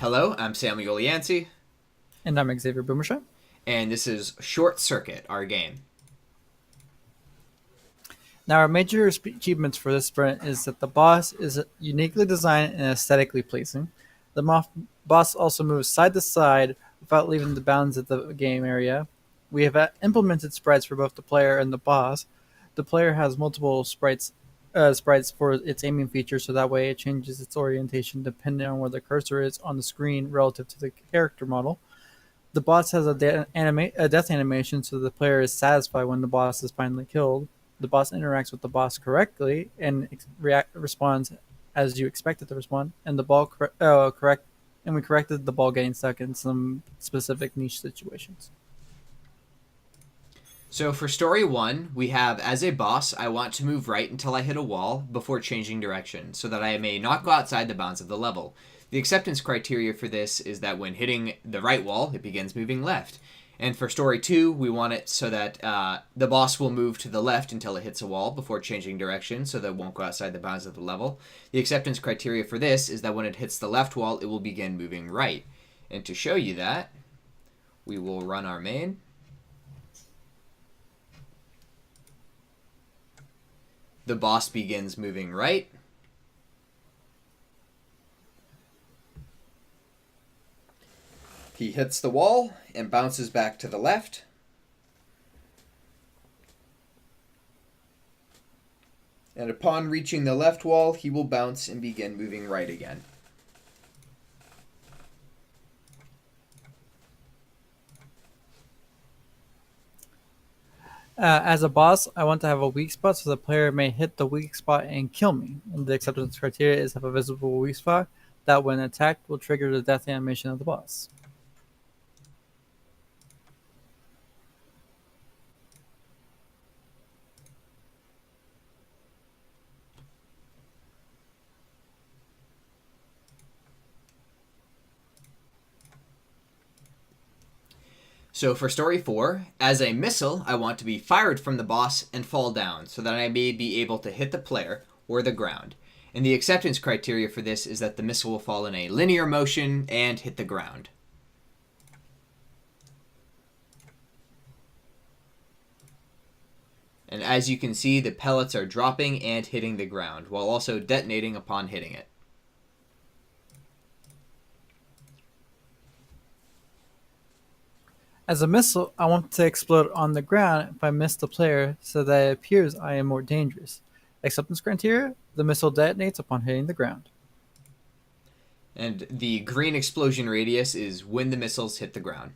Hello, I'm Samuel Yancey, And I'm Xavier Boomershine. and this is Short Circuit, our game. Now, our major achievements for this sprint is that the boss is uniquely designed and aesthetically pleasing. The boss also moves side to side without leaving the bounds of the game area. We have implemented sprites for both the player and the boss. The player has multiple sprites for its aiming feature, so that way it changes its orientation depending on where the cursor is on the screen relative to the character model. The boss has a death animation, so the player is satisfied when the boss is finally killed. The boss interacts with the boss correctly and responds as you expect it to respond. And we corrected the ball getting stuck in some specific niche situations. So for story 1, we have as a boss, I want to move right until I hit a wall before changing direction, so that I may not go outside the bounds of the level. The acceptance criteria for this is that when hitting the right wall, it begins moving left. And for story 2, we want it so that the boss will move to the left until it hits a wall before changing direction, so that it won't go outside the bounds of the level. The acceptance criteria for this is that when it hits the left wall, it will begin moving right. And to show you that, we will run our main. The boss begins moving right. He hits the wall and bounces back to the left. And upon reaching the left wall, he will bounce and begin moving right again. As a boss, I want to have a weak spot so the player may hit the weak spot and kill me. And the acceptance criteria is have a visible weak spot that, when attacked, will trigger the death animation of the boss. So for story 4, as a missile, I want to be fired from the boss and fall down so that I may be able to hit the player or the ground. And the acceptance criteria for this is that the missile will fall in a linear motion and hit the ground. And as you can see, the pellets are dropping and hitting the ground, while also detonating upon hitting it. As a missile, I want to explode on the ground if I miss the player so that it appears I am more dangerous. Acceptance criteria: the missile detonates upon hitting the ground. And the green explosion radius is when the missiles hit the ground.